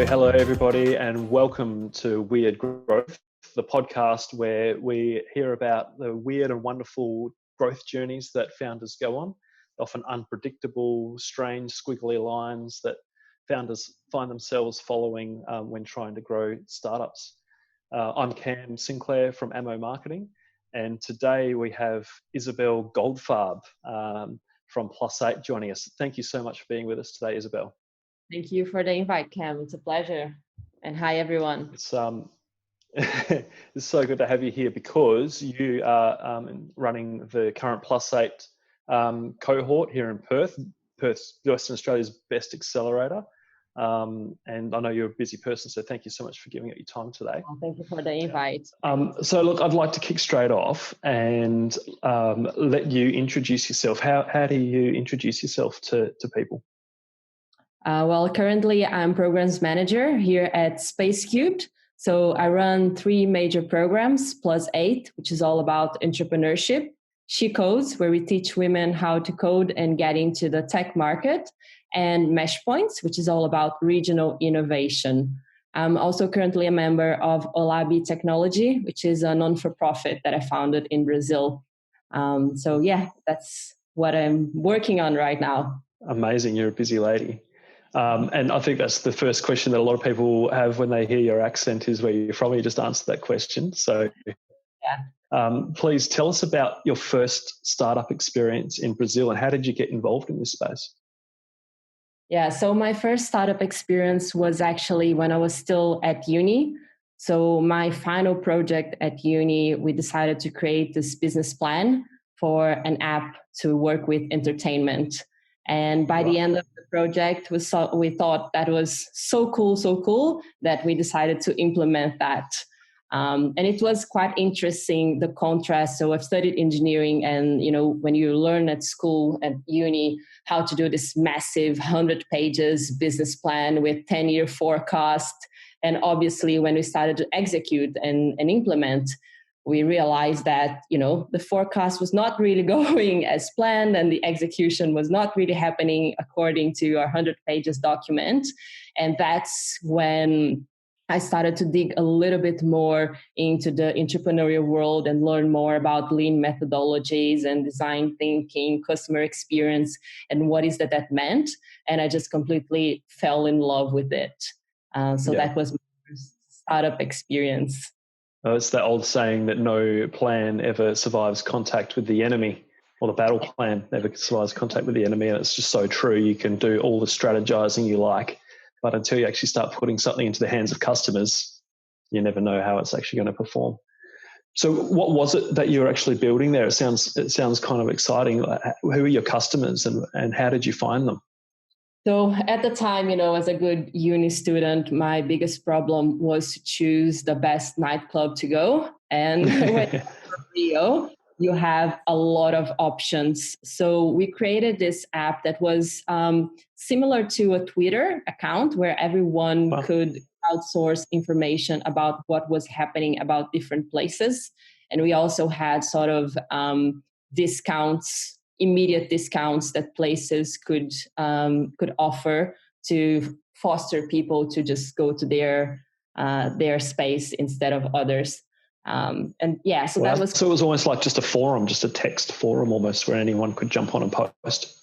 Hello everybody, and welcome to Weird Growth, the podcast where we hear about the weird and wonderful growth journeys that founders go on, often unpredictable, strange, squiggly lines that founders find themselves following when trying to grow startups. I'm Cam Sinclair from Ammo Marketing, and today we have Isabelle Goldfarb from +8 joining us. Thank you so much for being with us today, Isabelle. Thank you for the invite, Cam. It's a pleasure. And hi, everyone. It's it's so good to have you here because you are running the current +8 cohort here in Perth, Western Australia's best accelerator. And I know you're a busy person, so thank you so much for giving up your time today. Well, thank you for the invite. So look, I'd like to kick straight off and let you introduce yourself. How do you introduce yourself to people? Well, currently I'm programs manager here at Spacecubed. So I run 3 major programs, +8, which is all about entrepreneurship, She Codes, where we teach women how to code and get into the tech market, and Mesh Points, which is all about regional innovation. I'm also currently a member of Olabi Technology, which is a non-for-profit that I founded in Brazil. So yeah, that's what I'm working on right now. Amazing. You're a busy lady. And I think that's the first question that a lot of people have when they hear your accent is where you're from. You just answered that question. So please tell us about your first startup experience in Brazil and how did you get involved in this space? Yeah, so my first startup experience was actually when I was still at uni. So my final project at uni, we decided to create this business plan for an app to work with entertainment. And by the end of the project, we thought that was so cool that we decided to implement that. And it was quite interesting, the contrast. So I've studied engineering, and when you learn at school, at uni, how to do this massive 100 pages business plan with 10-year forecast. And obviously when we started to execute and implement, we realized that, the forecast was not really going as planned and the execution was not really happening according to our 100 pages document. And that's when I started to dig a little bit more into the entrepreneurial world and learn more about lean methodologies and design thinking, customer experience, and what is that meant. And I just completely fell in love with it. That was my first startup experience. It's that old saying that no plan ever survives contact with the enemy, or the battle plan never survives contact with the enemy. And it's just so true. You can do all the strategizing you like, but until you actually start putting something into the hands of customers, you never know how it's actually going to perform. So what was it that you were actually building there? It sounds kind of exciting. Who are your customers and how did you find them? So at the time, as a good uni student, my biggest problem was to choose the best nightclub to go. And when you're Rio, you have a lot of options. So we created this app that was similar to a Twitter account where everyone could outsource information about what was happening about different places. And we also had sort of immediate discounts that places could offer to foster people to just go to their space instead of others. So it was almost like just a forum, just a text forum almost, where anyone could jump on and post.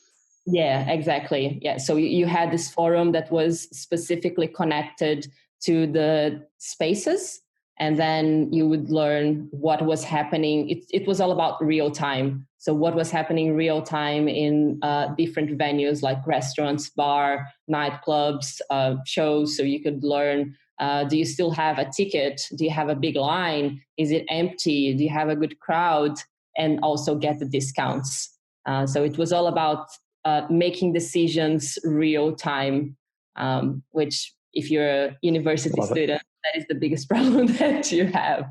Yeah, exactly. Yeah, so you had this forum that was specifically connected to the spaces, and then you would learn what was happening. It was all about real time. So what was happening real time in different venues like restaurants, bar, nightclubs, shows. So you could learn, do you still have a ticket? Do you have a big line? Is it empty? Do you have a good crowd? And also get the discounts. So it was all about making decisions real time, which if you're a university student, that is the biggest problem that you have.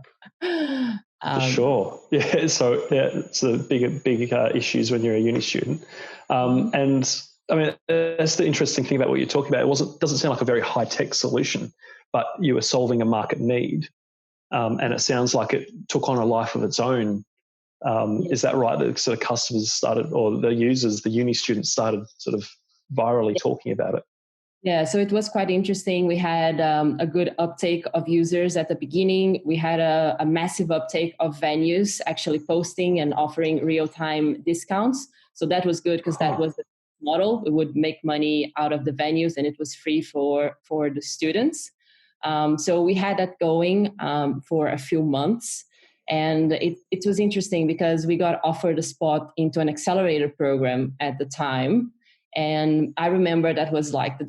For sure. Yeah. So it's the big issues when you're a uni student. And I mean, that's the interesting thing about what you're talking about. It doesn't sound like a very high tech solution, but you were solving a market need. And it sounds like it took on a life of its own. Is that right? The sort of customers started, or the users, the uni students started sort of virally talking about it. Yeah, so it was quite interesting. We had a good uptake of users at the beginning. We had a massive uptake of venues actually posting and offering real-time discounts. So that was good because that was the model. We would make money out of the venues and it was free for the students. So we had that going for a few months. And it was interesting because we got offered a spot into an accelerator program at the time. And I remember that was like a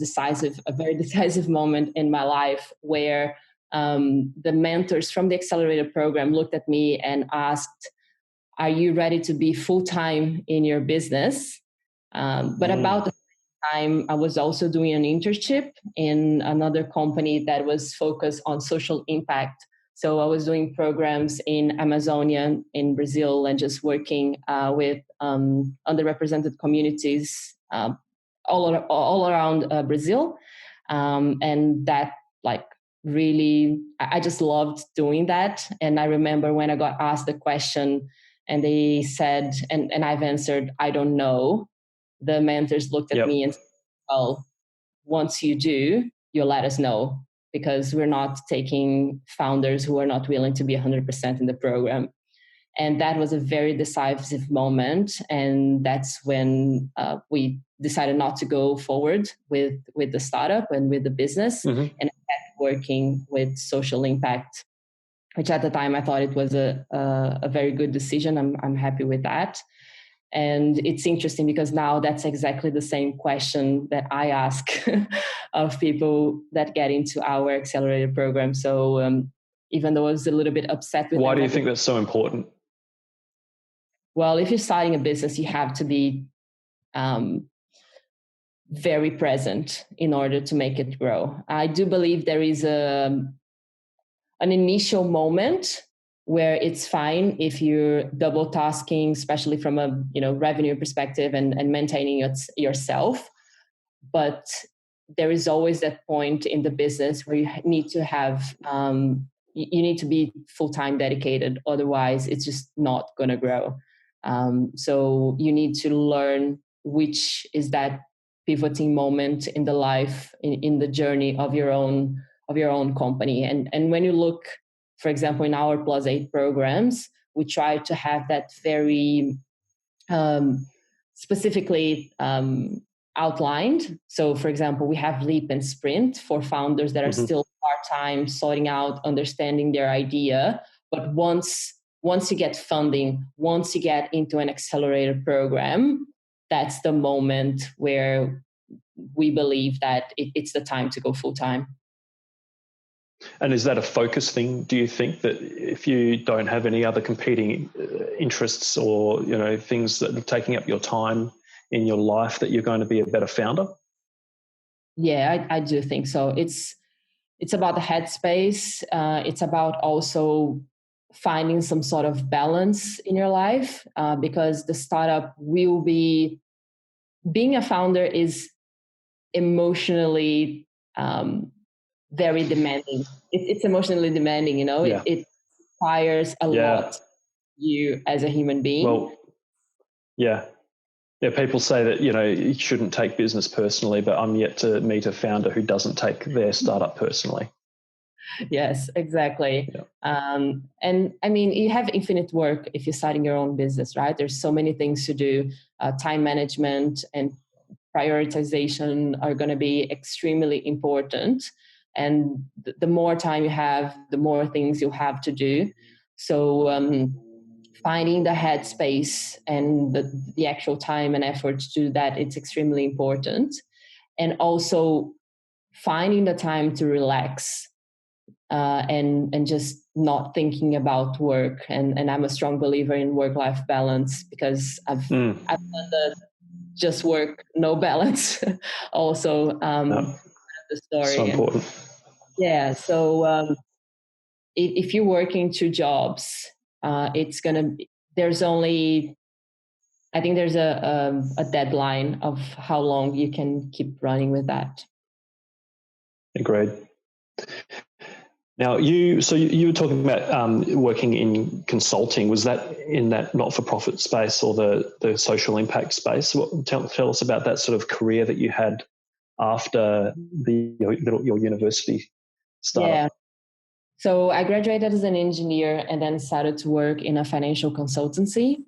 very decisive moment in my life where the mentors from the accelerator program looked at me and asked, "Are you ready to be full-time in your business?" But about the time, I was also doing an internship in another company that was focused on social impact. So I was doing programs in Amazonia, in Brazil, and just working with underrepresented communities all around Brazil. And that really, I just loved doing that. And I remember when I got asked the question and they said, and I've answered, "I don't know." The mentors looked at me and said, "Well, once you do, you'll let us know, because we're not taking founders who are not willing to be 100% in the program." And that was a very decisive moment. And that's when we decided not to go forward with the startup and with the business, and kept working with social impact, which at the time I thought it was a very good decision. I'm happy with that. And it's interesting because now that's exactly the same question that I ask of people that get into our accelerator program. So even though I was a little bit upset with Why do you think that's so important? Well, if you're starting a business, you have to be very present in order to make it grow. I do believe there is an initial moment where it's fine if you're double tasking, especially from a revenue perspective and maintaining yourself. But there is always that point in the business where you need to have you need to be full-time dedicated. Otherwise, it's just not going to grow. So you need to learn which is that pivoting moment in the life, in the journey of your own company. And when you look, for example, in our +8 programs, we try to have that very specifically outlined. So, for example, we have Leap and Sprint for founders that are still part-time, sorting out, understanding their idea. But once you get funding, once you get into an accelerator program, that's the moment where we believe that it's the time to go full-time. And is that a focus thing? Do you think that if you don't have any other competing interests or things that are taking up your time in your life, that you're going to be a better founder? Yeah, I do think so. It's about the headspace. It's about also finding some sort of balance in your life, because the startup will be, being a founder is emotionally very demanding. It's emotionally demanding, Yeah. It requires a lot of you as a human being. Well, yeah. People say that, you shouldn't take business personally, but I'm yet to meet a founder who doesn't take their startup personally. Yes, exactly. Yeah. And I mean, you have infinite work if you're starting your own business, right? There's so many things to do. Time management and prioritization are going to be extremely important. And the more time you have, the more things you have to do. So finding the headspace and the actual time and effort to do that, it's extremely important. And also finding the time to relax and just not thinking about work. And I'm a strong believer in work-life balance, because I've done the just work, no balance also the story. So important. Yeah. So if you're working 2 jobs, it's going to, there's only, I think there's a deadline of how long you can keep running with that. Agreed. Now, you were talking about working in consulting. Was that in that not-for-profit space or the social impact space? Tell us about that sort of career that you had after your university startup? Yeah. So I graduated as an engineer and then started to work in a financial consultancy.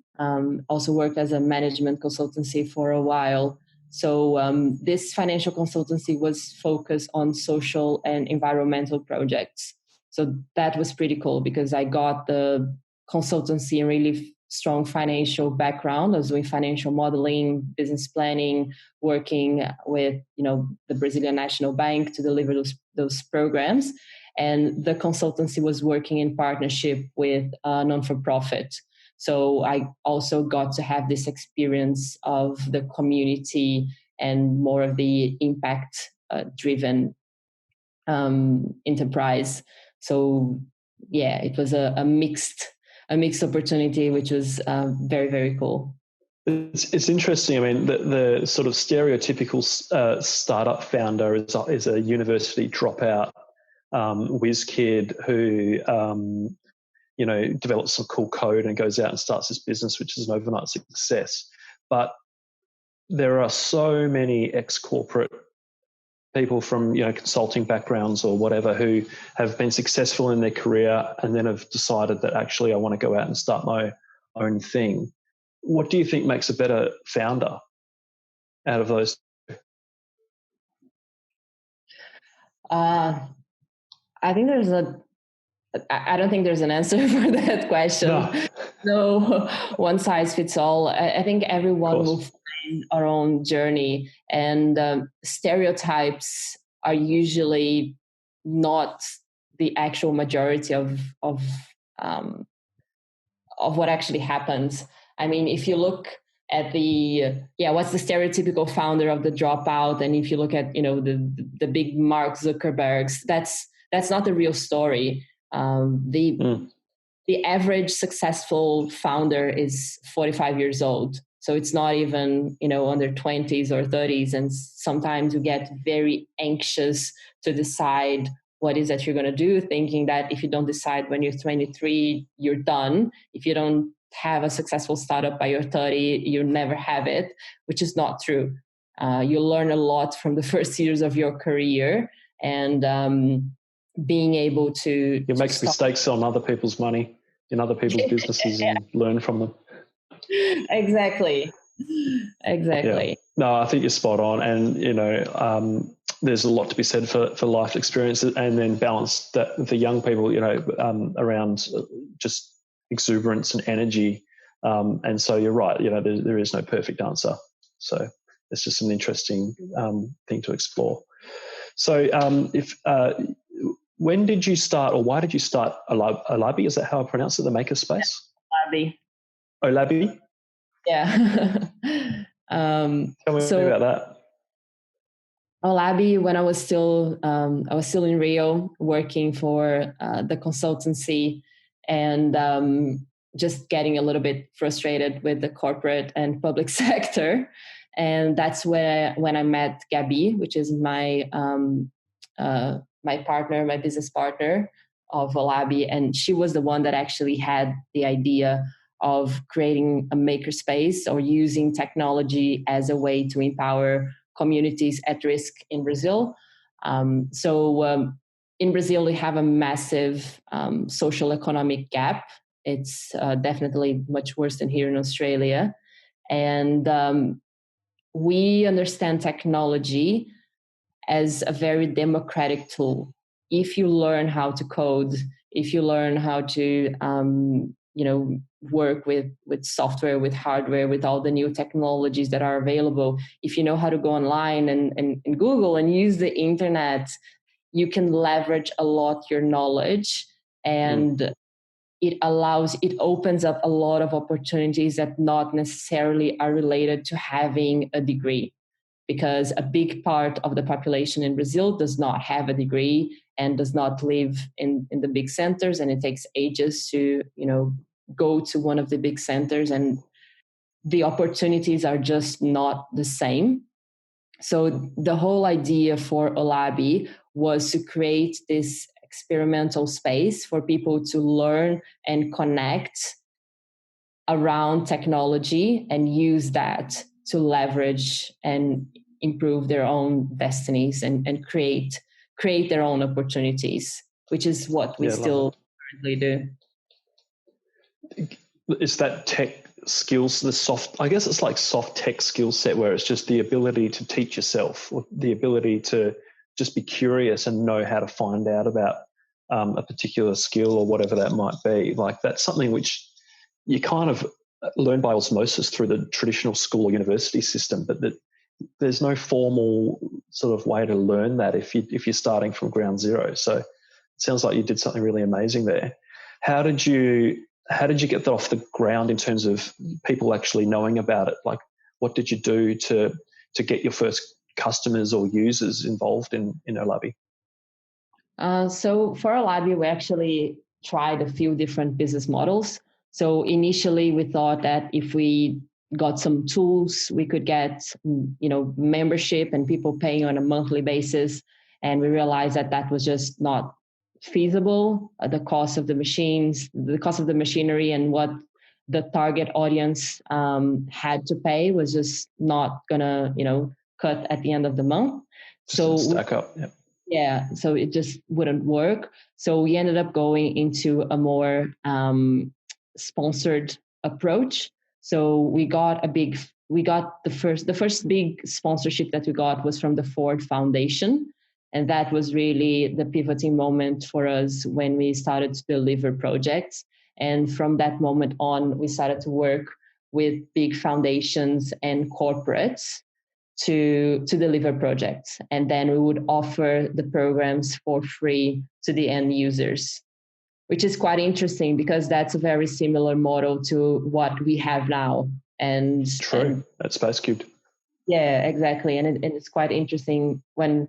Also worked as a management consultancy for a while. So this financial consultancy was focused on social and environmental projects. So that was pretty cool because I got the consultancy and really strong financial background. I was doing financial modeling, business planning, working with the Brazilian National Bank to deliver those programs. And the consultancy was working in partnership with a non-for-profit. So I also got to have this experience of the community and more of the impact-driven enterprise. So yeah, it was a mixed opportunity, which was very, very cool. It's interesting. I mean, the sort of stereotypical startup founder is a university dropout whiz kid who develops some cool code and goes out and starts this business, which is an overnight success. But there are so many ex-corporate people from consulting backgrounds or whatever who have been successful in their career and then have decided that actually I want to go out and start my own thing. What do you think makes a better founder out of those? I think I don't think there's an answer for that question. No one size fits all. I think everyone will find our own journey, and stereotypes are usually not the actual majority of what actually happens. I mean, if you look at what's the stereotypical founder of the dropout, and if you look at the big Mark Zuckerbergs, that's not the real story. The average successful founder is 45 years old. So it's not even, under 20s or 30s. And sometimes you get very anxious to decide what is that you're going to do, thinking that if you don't decide when you're 23, you're done. If you don't have a successful startup by your 30, you never have it, which is not true. You learn a lot from the first years of your career, and being able to... You make mistakes on other people's money, in other people's businesses, and learn from them. Exactly. Yeah. No, I think you're spot on. And, there's a lot to be said for life experiences, and then balance that for young people, around just exuberance and energy. And so you're right, there is no perfect answer. So it's just an interesting thing to explore. So when did you start, or why did you start Olabi? Is that how I pronounce it, the Makerspace? Olabi? Yeah. Tell me about that. Olabi, when I was still in Rio working for the consultancy, and just getting a little bit frustrated with the corporate and public sector. And that's when I met Gabi, which is my partner, my business partner of Olabi. And she was the one that actually had the idea of creating a makerspace, or using technology as a way to empower communities at risk in Brazil. So in Brazil, we have a massive social economic gap. It's definitely much worse than here in Australia. And we understand technology as a very democratic tool. If you learn how to code, if you learn how to work with software, with hardware, with all the new technologies that are available, if you know how to go online and Google and use the internet, you can leverage a lot your knowledge, and it opens up a lot of opportunities that not necessarily are related to having a degree, because a big part of the population in Brazil does not have a degree and does not live in the big centers, and it takes ages to go to one of the big centers, and the opportunities are just not the same. So the whole idea for Olabi was to create this experimental space for people to learn and connect around technology, and use that to leverage and improve their own destinies and create their own opportunities, which is what we still currently do. Is that tech skills, I guess it's like soft tech skill set, where it's just the ability to teach yourself, or the ability to just be curious and know how to find out about a particular skill or whatever that might be. Like, that's something which you kind of learn by osmosis through the traditional school or university system, but there's no formal sort of way to learn that if you're starting from ground zero. So it sounds like you did something really amazing there. How did you get that off the ground in terms of people actually knowing about it? Like, what did you do to get your first customers or users involved in Olabi? So for Olabi, we actually tried a few different business models. So initially, we thought that if we got some tools, we could get, membership and people paying on a monthly basis. And we realized that was just not feasible. The cost of the machines, the cost of the machinery, and what the target audience had to pay was just not gonna, cut at the end of the month. So stack up. Yeah. Yeah, so it just wouldn't work. So we ended up going into a more sponsored approach. So we got the first big sponsorship that we got was from the Ford Foundation. And that was really the pivoting moment for us when we started to deliver projects. And from that moment on, we started to work with big foundations and corporates to deliver projects. And then we would offer the programs for free to the end users, which is quite interesting because that's a very similar model to what we have now. And true, that's Spacecubed. Yeah, exactly. And it's quite interesting when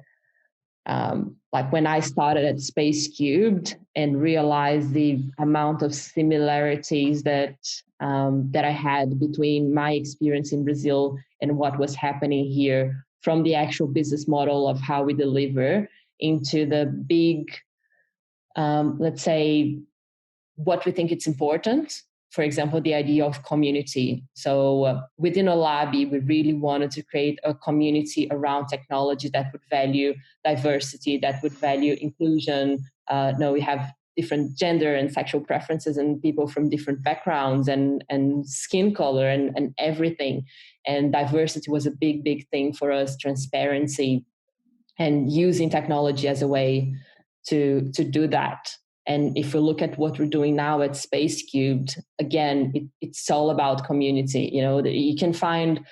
when I started at Spacecubed and realized the amount of similarities that I had between my experience in Brazil and what was happening here, from the actual business model of how we deliver into the big, let's say, what we think it's important. For example, the idea of community. So within Olabi, we really wanted to create a community around technology that would value diversity, that would value inclusion. We have different gender and sexual preferences and people from different backgrounds and skin color and everything. And diversity was a big, big thing for us, transparency, and using technology as a way to do that. And if we look at what we're doing now at Spacecubed, again, it's all about community. You can find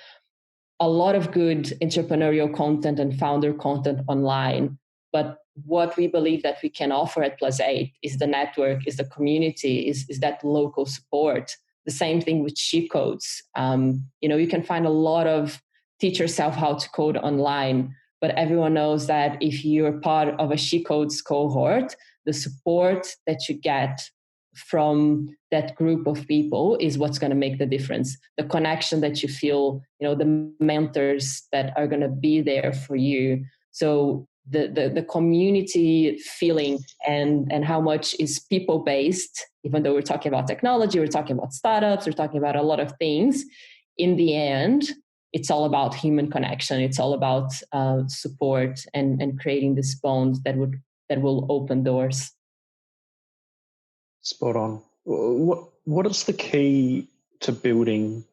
a lot of good entrepreneurial content and founder content online. But what we believe that we can offer at +8 is the network, is the community, is that local support. The same thing with she codes. You can find a lot of teach yourself how to code online, but everyone knows that if you're part of a she codes cohort, the support that you get from that group of people is what's going to make the difference. The connection that you feel, the mentors that are going to be there for you. So the community feeling and how much is people based, even though we're talking about technology, we're talking about startups, we're talking about a lot of things. In the end, it's all about human connection. It's all about support and creating this bond that will open doors. Spot on. What is the key to building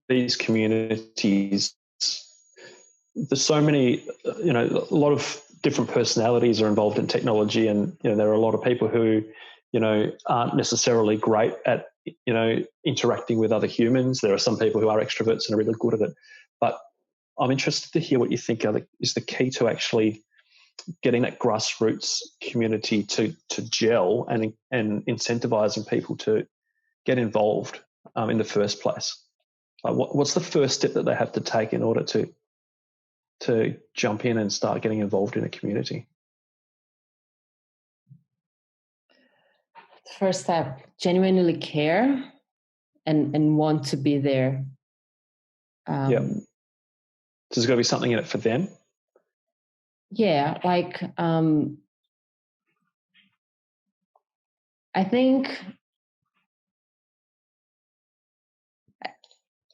these communities? There's so many, a lot of different personalities are involved in technology, and there are a lot of people who, aren't necessarily great at, interacting with other humans. There are some people who are extroverts and are really good at it. But I'm interested to hear what you think is the key to actually getting that grassroots community to gel and incentivizing people to get involved in the first place. Like, what's the first step that they have to take in order to jump in and start getting involved in a community? First step, genuinely care and want to be there. Yeah. So there's got to be something in it for them. Yeah, I think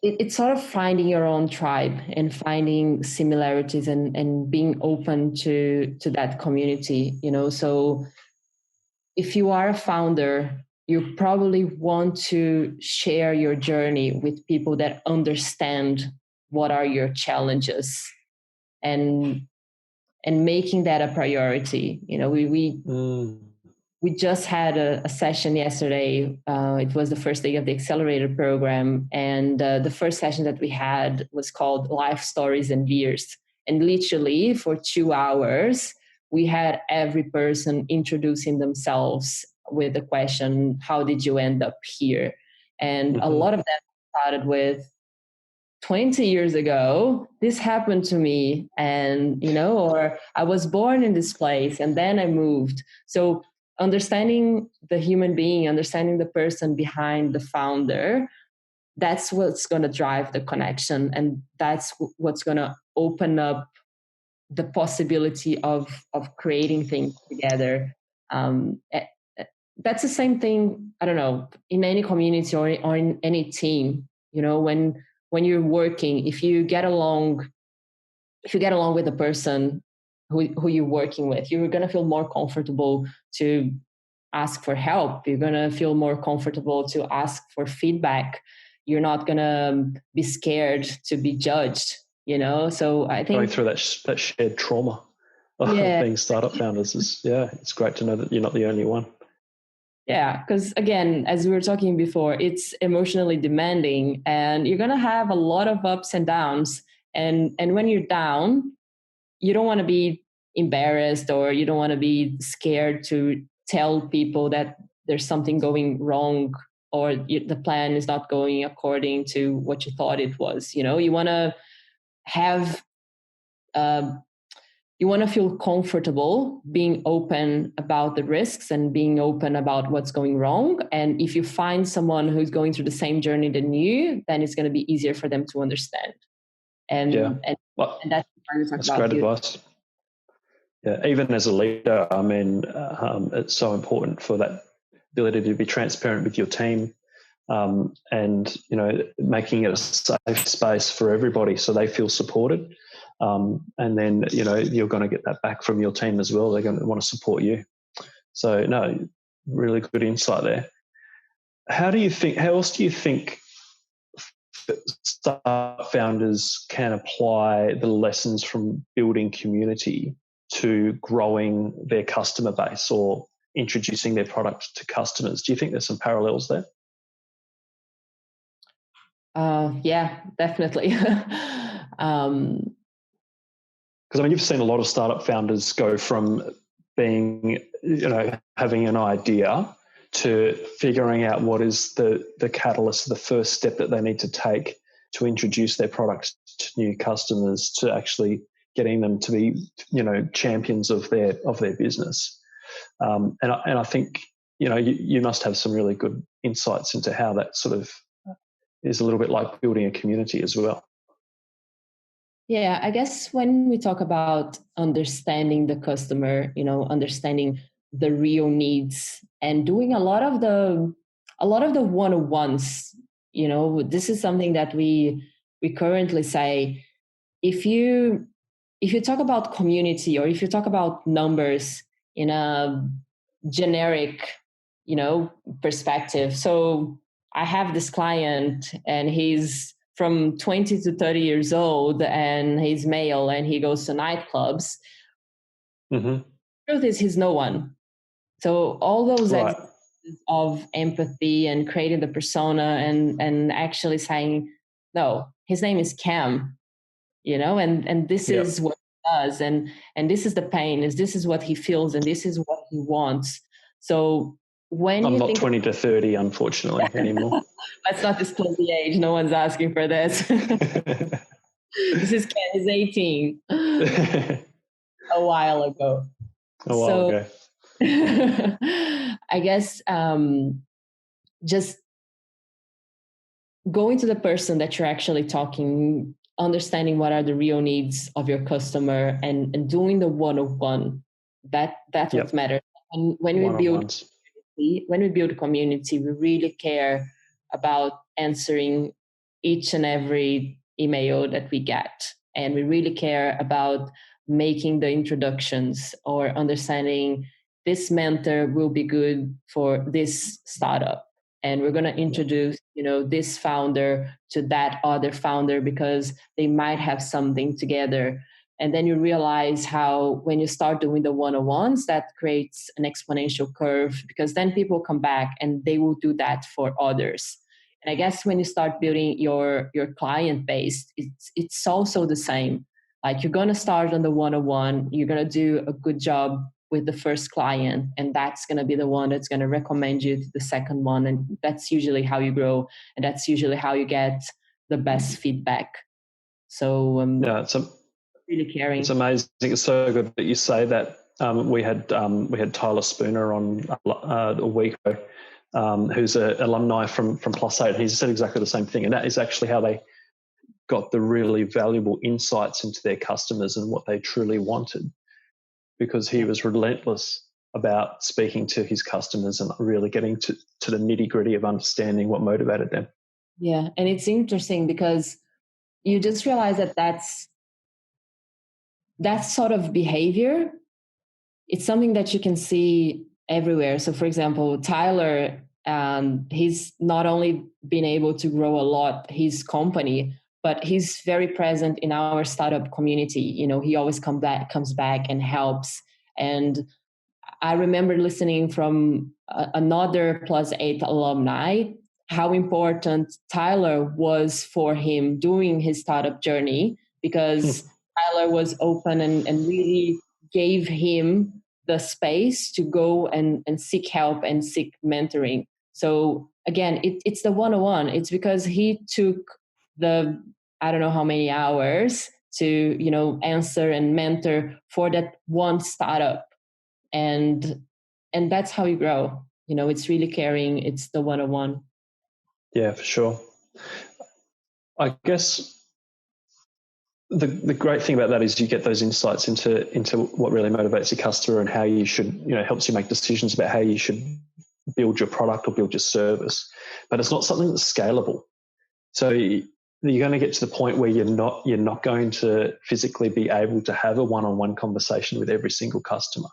it's sort of finding your own tribe and finding similarities and being open to that community, so if you are a founder, you probably want to share your journey with people that understand what are your challenges, and making that a priority. We just had a session yesterday. It was the first day of the Accelerator program. And the first session that we had was called Life Stories and Beers. And literally for 2 hours, we had every person introducing themselves with the question, how did you end up here? And a lot of them started with, 20 years ago, this happened to me, and, or I was born in this place and then I moved. So understanding the human being, understanding the person behind the founder, that's what's going to drive the connection. And that's what's going to open up the possibility of creating things together. That's the same thing, I don't know, in any community or in any team, when you're working, if you get along with the person who you're working with, you're going to feel more comfortable to ask for help. You're going to feel more comfortable to ask for feedback. You're not going to be scared to be judged, So I think going through that shared trauma of being startup founders it's great to know that you're not the only one. Yeah, because again, as we were talking before, it's emotionally demanding, and you're going to have a lot of ups and downs. And when you're down, you don't want to be embarrassed, or you don't want to be scared to tell people that there's something going wrong, or the plan is not going according to what you thought it was. You want to have you want to feel comfortable being open about the risks and being open about what's going wrong. And if you find someone who's going through the same journey than you, then it's going to be easier for them to understand. And that's great advice. Yeah, even as a leader, I mean, it's so important for that ability to be transparent with your team, and making it a safe space for everybody so they feel supported. And then, you're going to get that back from your team as well. They're going to want to support you. So, no, really good insight there. How else do you think startup founders can apply the lessons from building community to growing their customer base or introducing their product to customers? Do you think there's some parallels there? Yeah, definitely. Because you've seen a lot of startup founders go from being, having an idea to figuring out what is the catalyst, the first step that they need to take to introduce their products to new customers, to actually getting them to be, champions of their business. And I think, you must have some really good insights into how that sort of is a little bit like building a community as well. Yeah, I guess when we talk about understanding the customer, understanding the real needs and doing a lot of the one-on-ones, this is something that we currently say. If you talk about community, or if you talk about numbers in a generic, perspective. So I have this client, and he's from 20 to 30 years old, and he's male, and he goes to nightclubs. Mm-hmm. The truth is, he's no one. So all those examples of empathy and creating the persona and actually saying, no, his name is Cam, and this is what he does, and this is the pain, this is what he feels, and this is what he wants. So when I'm not 20 to 30, unfortunately, anymore. Let's not disclose the age. No one's asking for this. This is Ken. He's 18. A while ago. I guess just going to the person that you're actually talking, understanding what are the real needs of your customer, and doing the one-on-one. That's what matters. And when we build community, we really care about answering each and every email that we get. And we really care about making the introductions or understanding this mentor will be good for this startup. And we're going to introduce, this founder to that other founder because they might have something together. And then you realize how when you start doing the one-on-ones, that creates an exponential curve, because then people come back and they will do that for others. And I guess when you start building your client base, it's also the same. Like, you're going to start on the one-on-one, you're going to do a good job with the first client, and that's going to be the one that's going to recommend you to the second one. And that's usually how you grow, and that's usually how you get the best feedback. So it's really caring. It's amazing. It's so good that you say that. We had Tyler Spooner on a week ago, who's an alumni from Plus 8. He said exactly the same thing, and that is actually how they got the really valuable insights into their customers and what they truly wanted, because he was relentless about speaking to his customers and really getting to the nitty-gritty of understanding what motivated them. Yeah, and it's interesting because you just realize that sort of behavior, it's something that you can see everywhere. So, for example, Tyler, he's not only been able to grow a lot his company, but he's very present in our startup community. He always comes back and helps. And I remember listening from another Plus 8 alumni how important Tyler was for him during his startup journey, because Tyler was open and really gave him the space to go and seek help and seek mentoring. So again, it's the one-on-one. It's because he took the, I don't know how many hours to, answer and mentor for that one startup. And that's how you grow. It's really caring. It's the one-on-one. Yeah, for sure. I guess the great thing about that is you get those insights into what really motivates your customer and how you should, helps you make decisions about how you should build your product or build your service. But it's not something that's scalable. So you're going to get to the point where you're not going to physically be able to have a one-on-one conversation with every single customer.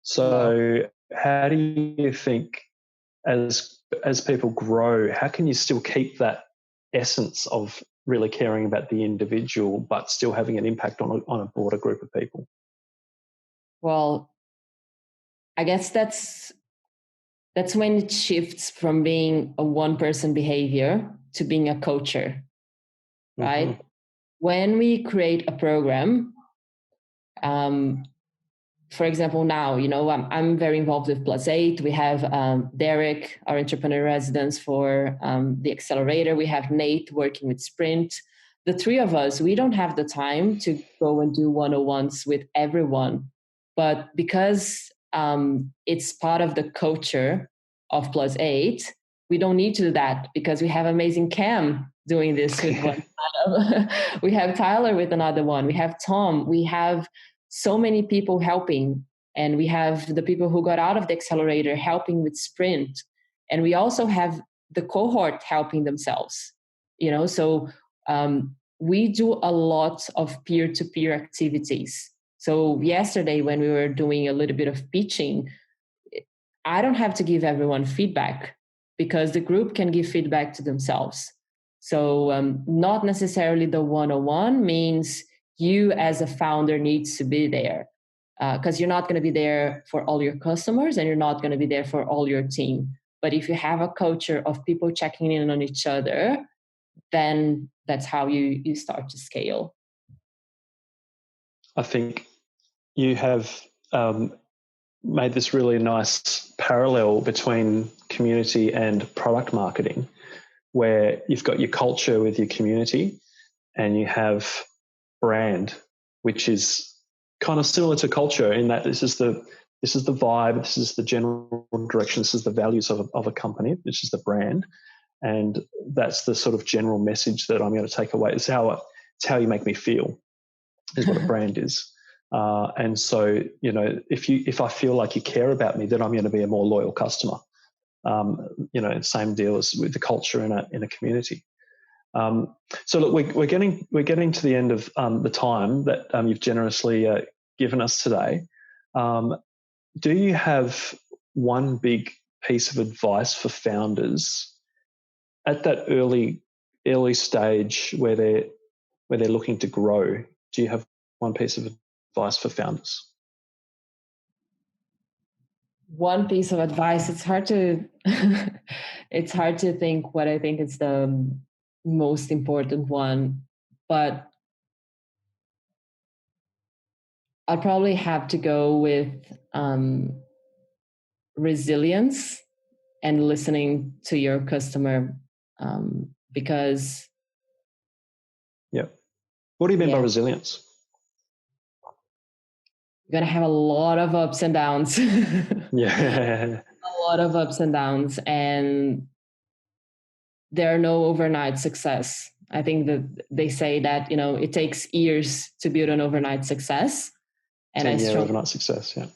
So how do you think, as people grow, how can you still keep that essence of really caring about the individual, but still having an impact on a broader group of people? Well, I guess that's when it shifts from being a one-person behavior to being a culture, right? Mm-hmm. When we create a program, for example, now, I'm very involved with Plus 8. We have Derek, our entrepreneur residence for the accelerator. We have Nate working with Sprint. The three of us, we don't have the time to go and do one-on-ones with everyone. But because it's part of the culture of Plus 8, we don't need to do that because we have amazing Cam doing this with one. We have Tyler with another one. We have Tom. We have so many people helping, and we have the people who got out of the accelerator helping with Sprint, and we also have the cohort helping themselves. So we do a lot of peer-to-peer activities. So yesterday, when we were doing a little bit of pitching, I don't have to give everyone feedback because the group can give feedback to themselves. So not necessarily the one-on-one means you as a founder needs to be there, because you're not going to be there for all your customers and you're not going to be there for all your team. But if you have a culture of people checking in on each other, then that's how you start to scale. I think you have made this really nice parallel between community and product marketing, where you've got your culture with your community and you have brand, which is kind of similar to culture in that this is the vibe, this is the general direction, this is the values of a company, which is the brand, and that's the sort of general message that I'm going to take away. It's how you make me feel, is what a brand is. And so, if I feel like you care about me, then I'm going to be a more loyal customer. Same deal as with the culture in a community. So look, we're getting to the end of the time that you've generously given us today. Do you have one big piece of advice for founders at that early stage where they're looking to grow? Do you have one piece of advice for founders? One piece of advice. It's hard to it's hard to think what I think is the most important one, but I'd probably have to go with resilience and listening to your customer, because what do you mean by resilience? You're going to have a lot of ups and downs. Yeah. A lot of ups and downs, and there are no overnight success. I think that they say that, it takes years to build an overnight success. And overnight success, yeah.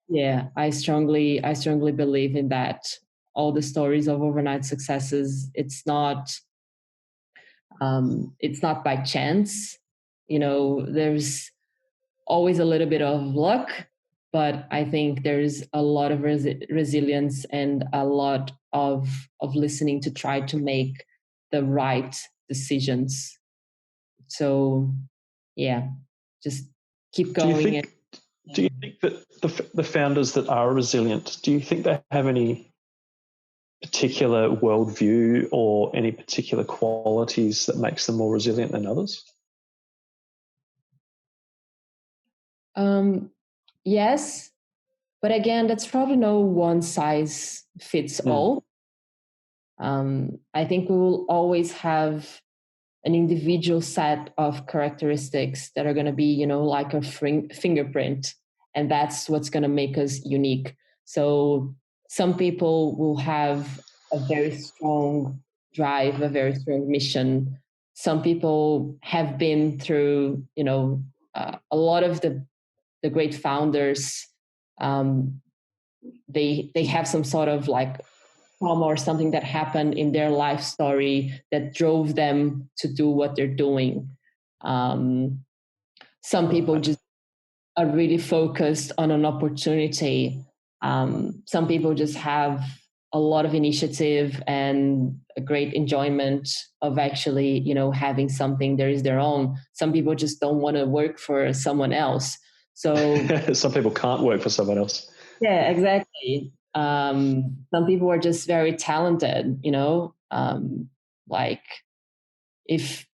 Yeah, I strongly believe in that. All the stories of overnight successes, it's not by chance. There's always a little bit of luck, but I think there's a lot of resilience and a lot of listening to try to make the right decisions. So, yeah, just keep going. Do you think that the founders that are resilient, do you think they have any particular worldview or any particular qualities that makes them more resilient than others? Yes, but again, that's probably no one size fits all. I think we will always have an individual set of characteristics that are going to be, like a fingerprint, and that's what's going to make us unique. So some people will have a very strong drive, a very strong mission. Some people have been through, a lot of the great founders. They have some sort of like trauma or something that happened in their life story that drove them to do what they're doing. Some people just are really focused on an opportunity. Some people just have a lot of initiative and a great enjoyment of actually, having something that is their own. Some people just don't want to work for someone else. So some people can't work for someone else. Yeah, exactly. Some people are just very talented, like if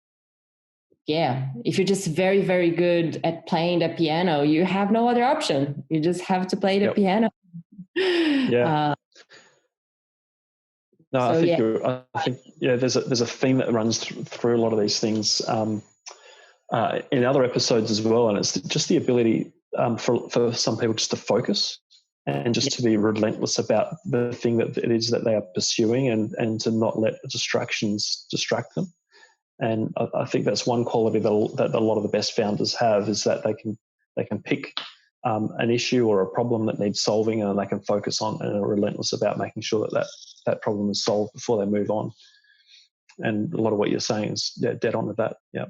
you're just very, very good at playing the piano, you have no other option. You just have to play the piano. Yeah. No, so, I think there's a theme that runs through a lot of these things in other episodes as well, and it's just the ability for some people just to focus and just to be relentless about the thing that it is that they are pursuing, and to not let distractions distract them. And I think that's one quality that a lot of the best founders have, is that they can pick an issue or a problem that needs solving, and they can focus on and are relentless about making sure that problem is solved before they move on. And a lot of what you're saying is dead on with that. Yeah.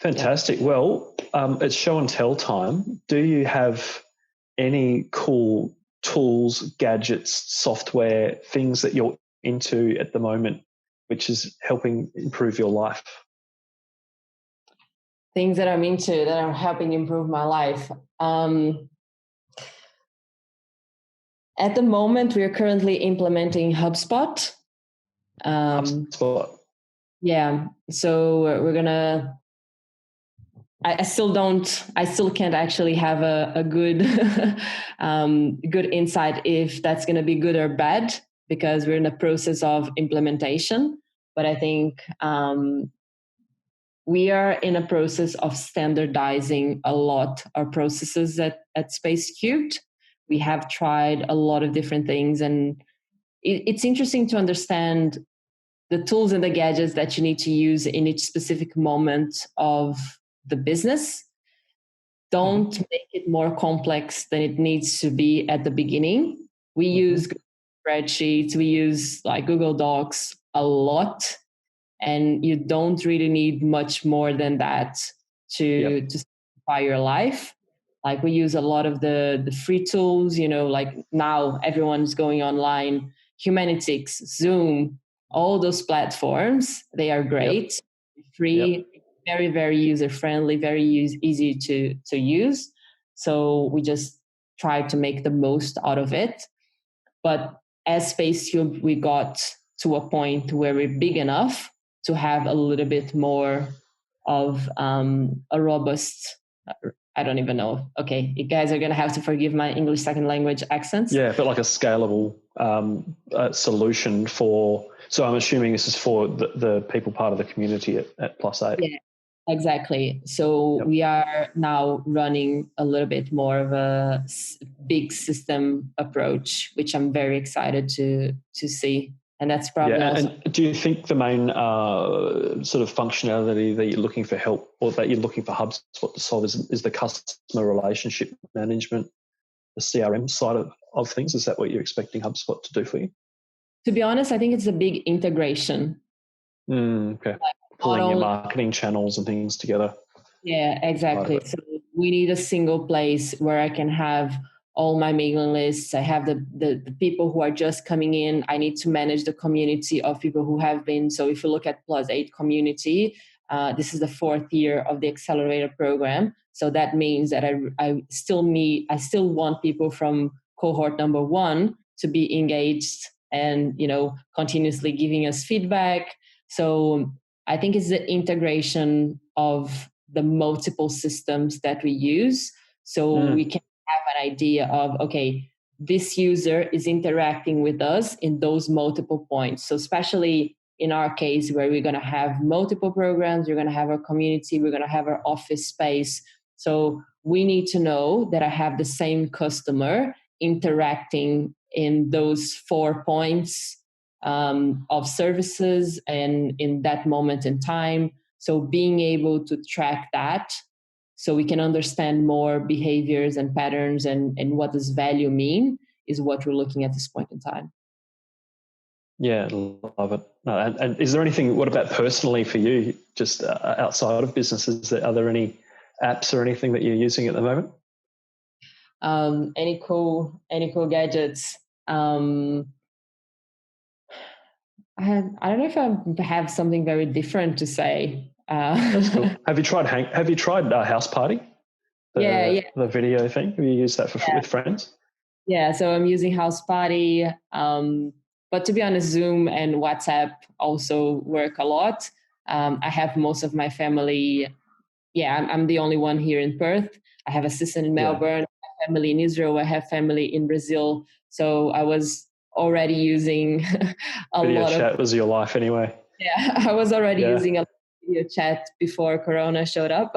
Fantastic. Yeah. Well, it's show and tell time. Do you have any cool tools, gadgets, software, things that you're into at the moment, which is helping improve your life? Things that I'm into that are helping improve my life. At the moment, we are currently implementing HubSpot. HubSpot. Yeah. So we're gonna. I still can't actually have a good good insight if that's going to be good or bad, because we're in the process of implementation. But I think we are in a process of standardizing a lot our processes at Spacecubed. We have tried a lot of different things, and it's interesting to understand the tools and the gadgets that you need to use in each specific moment of the business. Don't make it more complex than it needs to be at the beginning. We use spreadsheets, we use like Google Docs a lot, and you don't really need much more than that to simplify your life. Like we use a lot of the free tools, like now everyone's going online, Humanitics, Zoom, all those platforms, they are great, free, very, very user-friendly, very easy to use. So we just try to make the most out of it. But as Spacecubed, we got to a point where we're big enough to have a little bit more of a robust, I don't even know. Okay, you guys are going to have to forgive my English second language accents. Yeah, but like a scalable solution for, so I'm assuming this is for the people part of the community at +8. Yeah, exactly. So we are now running a little bit more of a big system approach, which I'm very excited to see. And that's probably also. And do you think the main sort of functionality that you're looking for help, or that you're looking for HubSpot to solve, is the customer relationship management, the CRM side of things? Is that what you're expecting HubSpot to do for you? To be honest, I think it's a big integration. Okay. Like pulling your marketing channels and things together. Yeah, exactly. So we need a single place where I can have all my mailing lists. I have the people who are just coming in. I need to manage the community of people who have been. So if you look at +8 community, this is the 4th year of the Accelerator program. So that means that I still want people from cohort number 1 to be engaged and, continuously giving us feedback. So I think it's the integration of the multiple systems that we use. So we can have an idea of, okay, this user is interacting with us in those multiple points. So especially in our case, where we're going to have multiple programs, we're going to have our community, we're going to have our office space. So we need to know that I have the same customer interacting in those 4 points of services and in that moment in time. So being able to track that, so we can understand more behaviors and patterns and what does value mean, is what we're looking at this point in time. Yeah, love it. And is there anything, what about personally for you, just outside of businesses, are there any apps or anything that you're using at the moment? Any cool gadgets? I don't know if I have something very different to say. That's cool. Have you tried House Party? The video thing. Have you used that with friends? Yeah, so I'm using House Party, but to be honest, Zoom and WhatsApp also work a lot. I have most of my family. Yeah, I'm the only one here in Perth. I have a sister in Melbourne. I have family in Israel. I have family in Brazil. So I was already using video chat was your life anyway. Yeah, I was already using a video chat before Corona showed up.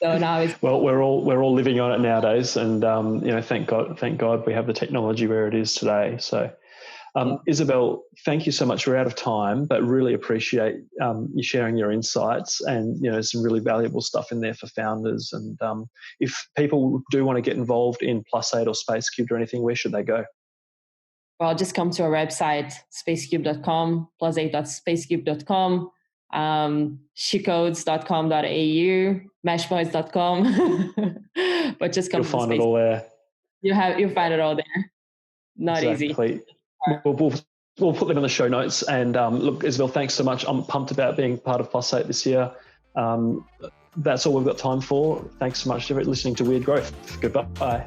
So now it's we're all living on it nowadays, and thank God we have the technology where it is today. So Isabelle, thank you so much. We're out of time, but really appreciate you sharing your insights, and some really valuable stuff in there for founders. And if people do want to get involved in +8 or Spacecubed or anything, where should they go? Well, just come to our website, spacecubed.com, +8.spacecubed.com, shecodes.com.au, mashpoints.com. But just come. You'll find it all there. You'll find it all there. Not exactly. Easy. We'll put them in the show notes. And look, Isabelle, thanks so much. I'm pumped about being part of +8 this year. That's all we've got time for. Thanks so much for listening to Weird Growth. Goodbye.